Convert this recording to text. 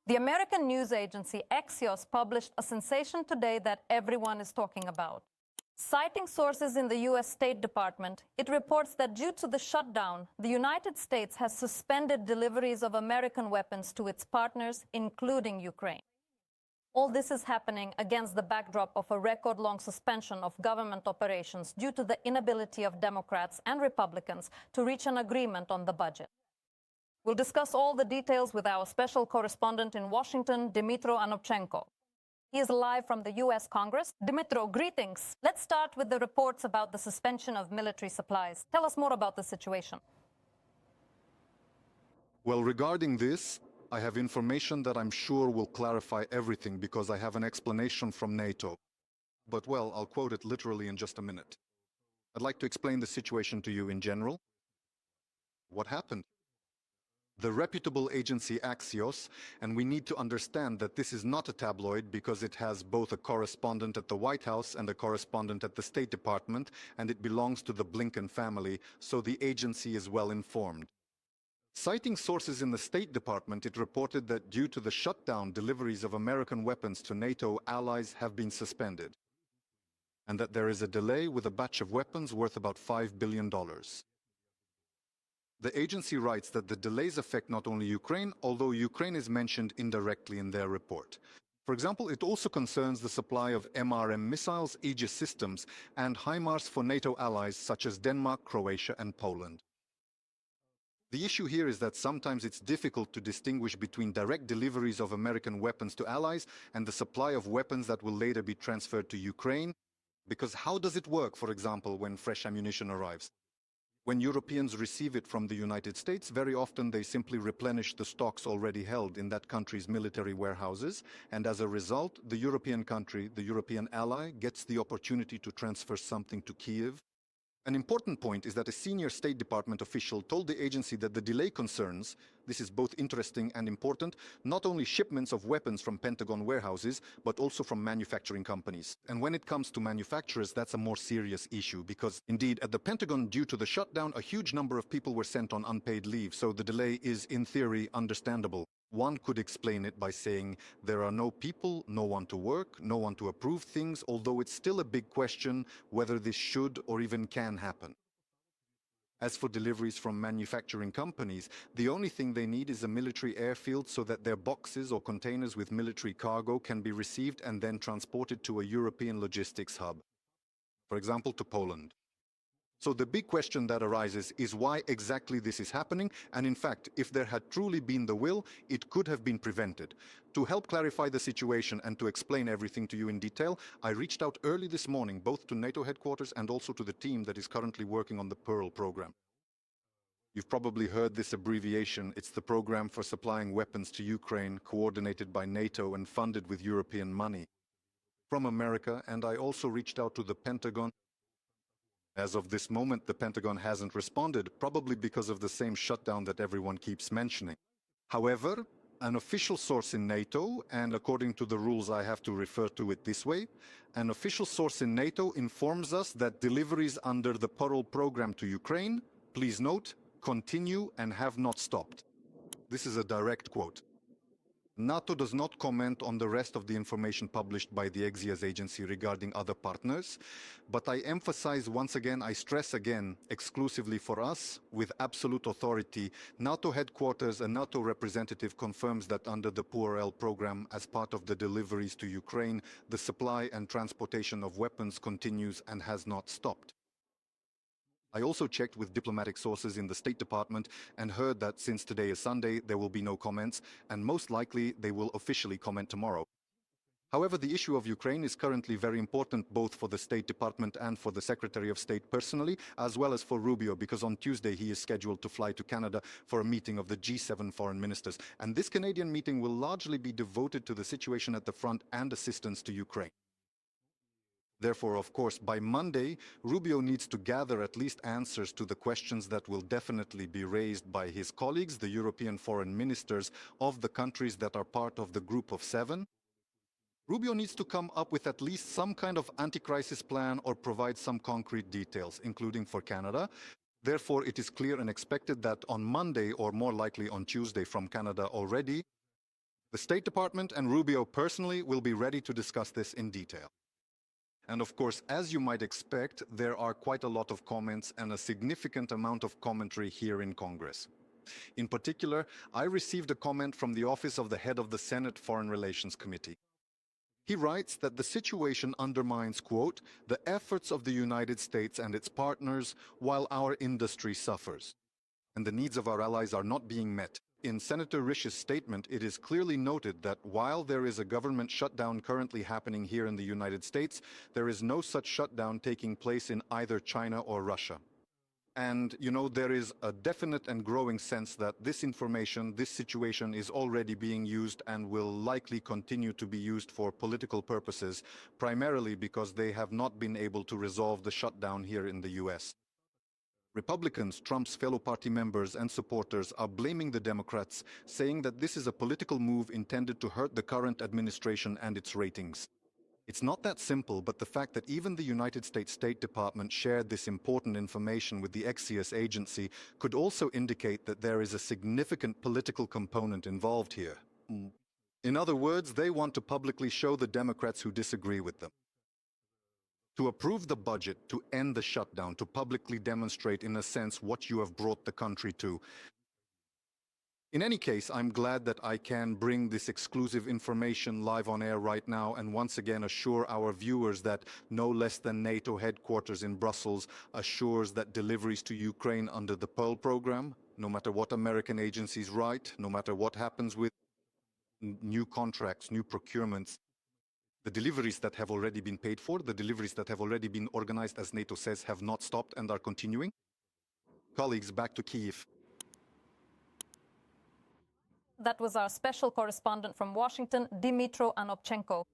The American news agency Axios published a sensation today that everyone is talking about. Citing sources in the U.S. State Department, it reports that due to the shutdown, the United States has suspended deliveries of American weapons to its partners, including Ukraine. All this is happening against the backdrop of a record-long suspension of government operations due to the inability of Democrats and Republicans to reach an agreement on the budget. We'll discuss all the details with our special correspondent in Washington, Dmytro Anopchenko. He is live from the U.S. Congress. Dmytro, greetings. Let's start with the reports about the suspension of military supplies. Tell us more about the situation. Well, regarding this, I have information that I'm sure will clarify everything because I have an explanation from NATO. But well, I'll quote it literally in just a minute. I'd like to explain the situation to you in general. What happened? The reputable agency Axios, and we need to understand that this is not a tabloid because it has both a correspondent at the White House and a correspondent at the State Department, and it belongs to the Blinken family, so the agency is well informed. Citing sources in the State Department, it reported that due to the shutdown, deliveries of American weapons to NATO allies have been suspended, and that there is a delay with a batch of weapons worth about $5 billion. The agency writes that the delays affect not only Ukraine, although Ukraine is mentioned indirectly in their report. For example, it also concerns the supply of MRM missiles, Aegis systems, and HIMARS for NATO allies such as Denmark, Croatia, and Poland. The issue here is that sometimes it's difficult to distinguish between direct deliveries of American weapons to allies and the supply of weapons that will later be transferred to Ukraine, because how does it work, for example, when fresh ammunition arrives? When Europeans receive it from the United States, very often they simply replenish the stocks already held in that country's military warehouses, and as a result, the European country, the European ally, gets the opportunity to transfer something to Kyiv. An important point is that a senior State Department official told the agency that the delay concerns, this is both interesting and important, not only shipments of weapons from Pentagon warehouses, but also from manufacturing companies. And when it comes to manufacturers, that's a more serious issue, because indeed at the Pentagon, due to the shutdown, a huge number of people were sent on unpaid leave, so the delay is, in theory, understandable. One could explain it by saying there are no people, no one to work, no one to approve things, although it's still a big question whether this should or even can happen. As for deliveries from manufacturing companies, the only thing they need is a military airfield so that their boxes or containers with military cargo can be received and then transported to a European logistics hub, for example, to Poland. So the big question that arises is why exactly this is happening, and in fact, if there had truly been the will, it could have been prevented. To help clarify the situation and to explain everything to you in detail, I reached out early this morning both to NATO headquarters and also to the team that is currently working on the Pearl program. You've probably heard this abbreviation. It's the program for supplying weapons to Ukraine, coordinated by NATO and funded with European money from America, and I also reached out to the Pentagon. As of this moment, the Pentagon hasn't responded, probably because of the same shutdown that everyone keeps mentioning. However, an official source in NATO, and according to the rules I have to refer to it this way, an official source in NATO informs us that deliveries under the Pearl program to Ukraine, please note, continue and have not stopped. This is a direct quote. NATO does not comment on the rest of the information published by the Axios agency regarding other partners, but I emphasize once again, I stress again, exclusively for us, with absolute authority, NATO headquarters and NATO representative confirms that under the PURL program, as part of the deliveries to Ukraine, the supply and transportation of weapons continues and has not stopped. I also checked with diplomatic sources in the State Department and heard that since today is Sunday, there will be no comments, and most likely they will officially comment tomorrow. However, the issue of Ukraine is currently very important both for the State Department and for the Secretary of State personally, as well as for Rubio, because on Tuesday he is scheduled to fly to Canada for a meeting of the G7 foreign ministers. And this Canadian meeting will largely be devoted to the situation at the front and assistance to Ukraine. Therefore, of course, by Monday, Rubio needs to gather at least answers to the questions that will definitely be raised by his colleagues, the European foreign ministers of the countries that are part of the Group of Seven. Rubio needs to come up with at least some kind of anti-crisis plan or provide some concrete details, including for Canada. Therefore, it is clear and expected that on Monday, or more likely on Tuesday from Canada already, The State Department and Rubio personally will be ready to discuss this in detail. And of course, as you might expect, there are quite a lot of comments and a significant amount of commentary here in Congress. In particular, I received a comment from the office of the head of the Senate Foreign Relations Committee. He writes that the situation undermines, quote, the efforts of the United States and its partners while our industry suffers, and the needs of our allies are not being met. In Senator Rish's statement, it is clearly noted that while there is a government shutdown currently happening here in the United States, there is no such shutdown taking place in either China or Russia. And, there is a definite and growing sense that this information, this situation is already being used and will likely continue to be used for political purposes, primarily because they have not been able to resolve the shutdown here in the US. Republicans, Trump's fellow party members and supporters, are blaming the Democrats, saying that this is a political move intended to hurt the current administration and its ratings. It's not that simple, but the fact that even the United States State Department shared this important information with the Axios agency could also indicate that there is a significant political component involved here. In other words, they want to publicly show the Democrats who disagree with them, to approve the budget, to end the shutdown, to publicly demonstrate, in a sense, what you have brought the country to. In any case, I'm glad that I can bring this exclusive information live on air right now and once again assure our viewers that no less than NATO headquarters in Brussels assures that deliveries to Ukraine under the Pearl program, no matter what American agencies write, no matter what happens with new contracts, new procurements, the deliveries that have already been paid for, the deliveries that have already been organized, as NATO says, have not stopped and are continuing. Colleagues, back to Kyiv. That was our special correspondent from Washington, Dmytro Anopchenko.